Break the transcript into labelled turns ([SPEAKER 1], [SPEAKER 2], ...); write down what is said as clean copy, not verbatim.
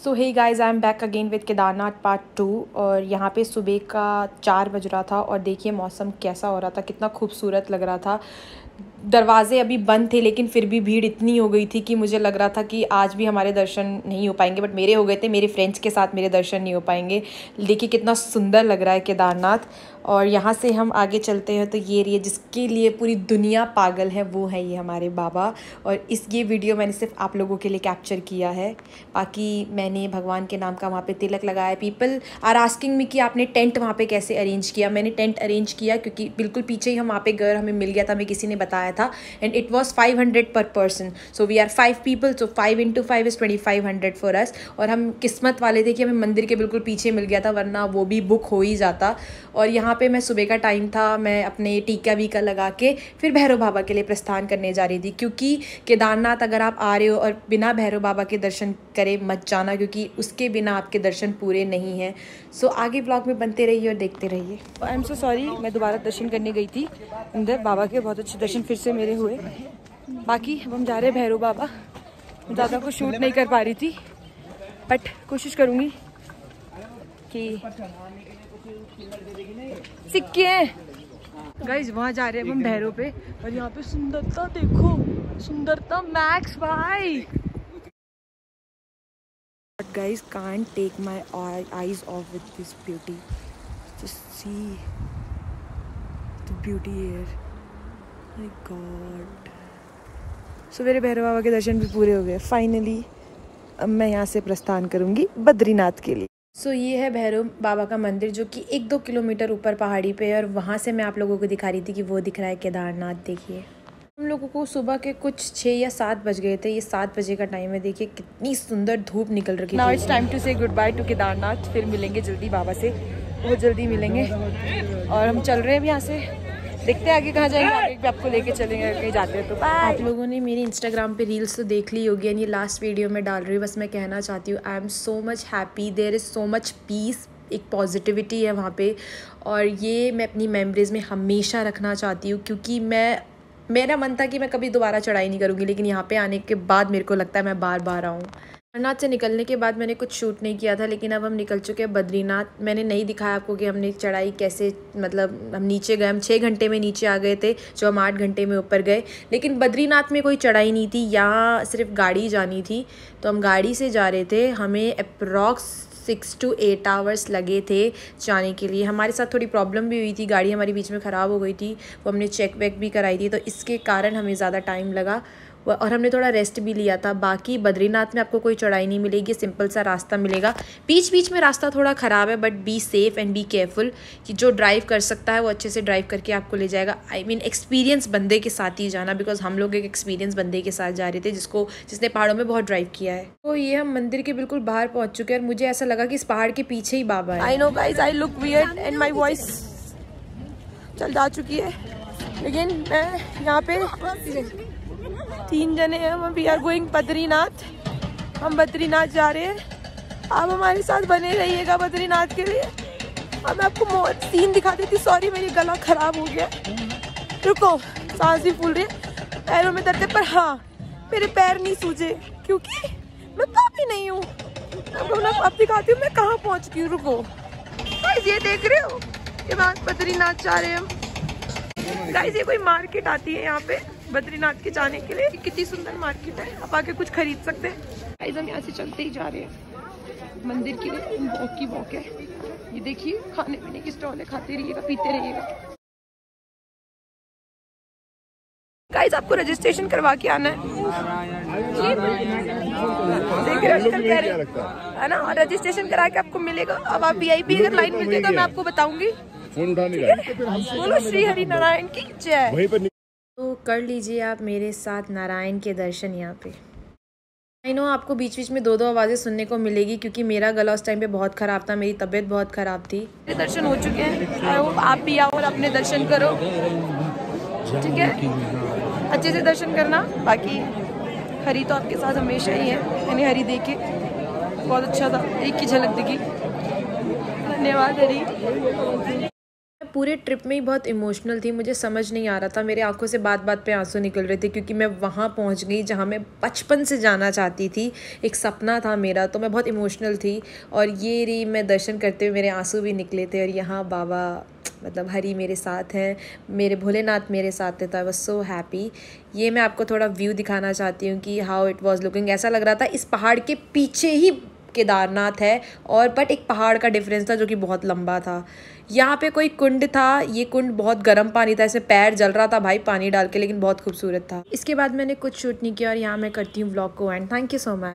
[SPEAKER 1] So hey guys, I am back again with Kedarnath part 2। और यहाँ पे सुबह का 4 बज रहा था और देखिए मौसम कैसा हो रहा था, कितना खूबसूरत लग रहा था। दरवाजे अभी बंद थे लेकिन फिर भी भीड़ इतनी हो गई थी कि मुझे लग रहा था कि आज भी हमारे दर्शन नहीं हो पाएंगे, बट मेरे हो गए थे। मेरे फ्रेंड्स के साथ मेरे दर्शन नहीं हो पाएंगे। देखिए कितना सुंदर लग रहा है केदारनाथ। और यहाँ से हम आगे चलते हैं तो ये रही, जिसके लिए पूरी दुनिया पागल है वो है ये हमारे बाबा। और ये वीडियो मैंने सिर्फ आप लोगों के लिए कैप्चर किया है। बाकी मैंने भगवान के नाम का वहाँ पे तिलक लगाया। पीपल आर आस्किंग मी कि आपने टेंट वहाँ पे कैसे अरेंज किया। मैंने टेंट अरेंज किया क्योंकि बिल्कुल पीछे ही हम वहाँ पे घर हमें मिल गया था, हमें किसी ने बताया था। एंड इट वॉज 500 पर person. So we are 5 people, so 5 × 5 is 2500 for us. और हम किस्मत वाले थे कि हमें मंदिर के बिल्कुल पीछे मिल गया था, वरना वो भी बुक हो ही जाता। और यहाँ पे मैं सुबह का टाइम था, मैं अपने टीका वीका लगा के फिर भैरव बाबा के लिए प्रस्थान करने जा रही थी। क्योंकि केदारनाथ अगर आप आ रहे हो और बिना भैरव बाबा के दर्शन करे मत जाना, क्योंकि उसके बिना आपके दर्शन पूरे नहीं हैं। सो आगे ब्लॉग में बनते रहिए और देखते रहिए। आई एम सो सॉरी, मैं दोबारा दर्शन करने गई थी अंदर बाबा के, बहुत अच्छे दर्शन फिर से मेरे हुए। बाकी अब हम जा रहे हैं भैरव बाबा। ज़्यादा कुछ शूट नहीं कर पा रही थी, बट कोशिश करूँगी कि सिक्के गाइज वहाँ जा रहे हैं हम भैरव पे। और यहाँ पे सुंदरता देखो, सुंदरता मैक्स भाई। But guys can't take my eyes off with this beauty. Just see the beauty here. My God. So मेरे भैरव बाबा के दर्शन भी पूरे हो गए फाइनली। अब मैं यहाँ से प्रस्थान करूँगी बद्रीनाथ के लिए। सो ये है भैरव बाबा का मंदिर, जो कि 1-2 किलोमीटर ऊपर पहाड़ी पे है। और वहाँ से मैं आप लोगों को दिखा रही थी कि वो दिख रहा है केदारनाथ। देखिए हम लोगों को सुबह के कुछ 6 या 7 बज गए थे। ये 7 बजे का टाइम है। देखिए कितनी सुंदर धूप निकल रही है। नाउ इट्स टाइम टू से गुड बाय टू केदारनाथ। फिर मिलेंगे जल्दी बाबा से, बहुत जल्दी मिलेंगे। और हम चल रहे हैं अभी यहाँ से, देखते हैं आगे कहाँ जाएंगे। आगे भी आपको लेके चलेंगे कहीं जाते हैं तो। आप लोगों ने मेरी इंस्टाग्राम पे रील्स तो देख ली होगी, ये लास्ट वीडियो में डाल रही हूँ। बस मैं कहना चाहती हूँ I am so much happy, there is so much peace, एक पॉजिटिविटी है वहाँ पे। और ये मैं अपनी मेमोरीज़ में हमेशा रखना चाहती हूँ, क्योंकि मेरा मन था कि मैं कभी दोबारा चढ़ाई नहीं करूँगी, लेकिन यहाँ पे आने के बाद मेरे को लगता है मैं बार बार आऊँ। केदारनाथ से निकलने के बाद मैंने कुछ शूट नहीं किया था, लेकिन अब हम निकल चुके हैं बद्रीनाथ। मैंने नहीं दिखाया आपको कि हमने चढ़ाई कैसे, मतलब हम नीचे गए। हम 6 घंटे में नीचे आ गए थे, जो हम 8 घंटे में ऊपर गए। लेकिन बद्रीनाथ में कोई चढ़ाई नहीं थी, यहाँ सिर्फ गाड़ी जानी थी। तो हम गाड़ी से जा रहे थे। हमें अप्रॉक्स 6 to 8 आवर्स लगे थे जाने के लिए। हमारे साथ थोड़ी प्रॉब्लम भी हुई थी, गाड़ी हमारी बीच में ख़राब हो गई थी, वो हमने चेक वेक भी कराई थी, तो इसके कारण हमें ज़्यादा टाइम लगा। और हमने थोड़ा रेस्ट भी लिया था। बाकी बद्रीनाथ में आपको कोई चढ़ाई नहीं मिलेगी, सिंपल सा रास्ता मिलेगा। बीच बीच में रास्ता थोड़ा ख़राब है, but be safe and be careful, कि जो ड्राइव कर सकता है वो अच्छे से ड्राइव करके आपको ले जाएगा। आई मीन एक्सपीरियंस बंदे के साथ ही जाना, बिकॉज हम लोग एक एक्सपीरियंस बंदे के साथ जा रहे थे जिसने पहाड़ों में बहुत ड्राइव किया है। तो ये हम मंदिर के बिल्कुल बाहर पहुँच चुके हैं और मुझे ऐसा लगा कि इस पहाड़ के पीछे ही बाबा है। I know guys, I look weird and my voice चल जा चुकी है, लेकिन मैं यहाँ पे 3 जने हैं। हम वी आर गोइंग बद्रीनाथ। हम बद्रीनाथ जा रहे हैं। आप हमारे साथ बने रहिएगा बद्रीनाथ के लिए। और मैं आपको सीन दिखा देती। सॉरी मेरी गला खराब हो गया, रुको, सांस भी फूल रही है, पैरों में दर्द है। पर हाँ, मेरे पैर नहीं सूजे क्योंकि मैं पापी नहीं हूँ। अब दिखाती हूँ मैं कहाँ पहुँच गई हूँ। रुको गाइस, ये देख रहे हो, ये बात बद्रीनाथ जा रहे हैं हम। गाइस ये कोई मार्केट आती है यहाँ पे बद्रीनाथ के जाने के लिए। कितनी सुंदर मार्केट है, आप आके कुछ खरीद सकते हैं। गाइस हम यहाँ से चलते ही जा रहे हैं मंदिर की वॉक की वॉक है। ये देखिए खाने पीने की स्टॉल है, खाते रहिएगा पीते रहिएगा। गाइस आपको रजिस्ट्रेशन करवा के आना है, देख रहे है ना, और रजिस्ट्रेशन करा के आपको मिलेगा। अब आप VIP अगर लाइन मिलती है तो मैं आपको बताऊंगी। फोन उठाने का बोलो श्री हरि नारायण की जय। तो कर लीजिए आप मेरे साथ नारायण के दर्शन यहाँ पे। आई नो आपको बीच बीच में 2-2 आवाज़ें सुनने को मिलेगी, क्योंकि मेरा गला उस टाइम पे बहुत ख़राब था, मेरी तबीयत बहुत ख़राब थी। मेरे दर्शन हो चुके हैं। आई होप आप भी आओ और अपने दर्शन करो, ठीक है, अच्छे से दर्शन करना। बाकी हरी तो आपके साथ हमेशा ही है। मैंने हरी देखे, बहुत अच्छा था, एक की झलक दिखी। धन्यवाद हरी।
[SPEAKER 2] पूरे ट्रिप में ही बहुत इमोशनल थी, मुझे समझ नहीं आ रहा था, मेरे आंखों से बात बात पे आंसू निकल रहे थे क्योंकि मैं वहाँ पहुँच गई जहाँ मैं बचपन से जाना चाहती थी, एक सपना था मेरा, तो मैं बहुत इमोशनल थी। और ये रही मैं दर्शन करते हुए मेरे आंसू भी निकले थे। और यहाँ बाबा मतलब हरी मेरे साथ हैं, मेरे भोलेनाथ मेरे साथ थे, तो आई वॉज सो हैप्पी। ये मैं आपको थोड़ा व्यू दिखाना चाहती हूँ कि हाउ इट वॉज लुकिंग। ऐसा लग रहा था इस पहाड़ के पीछे ही केदारनाथ है, और बट एक पहाड़ का डिफरेंस था जो कि बहुत लंबा था। यहाँ पे कोई कुंड था, ये कुंड बहुत गर्म पानी था, इसमें पैर जल रहा था भाई पानी डाल के, लेकिन बहुत खूबसूरत था। इसके बाद मैंने कुछ शूट नहीं किया और यहाँ मैं करती हूँ व्लॉग को and. Thank you so much.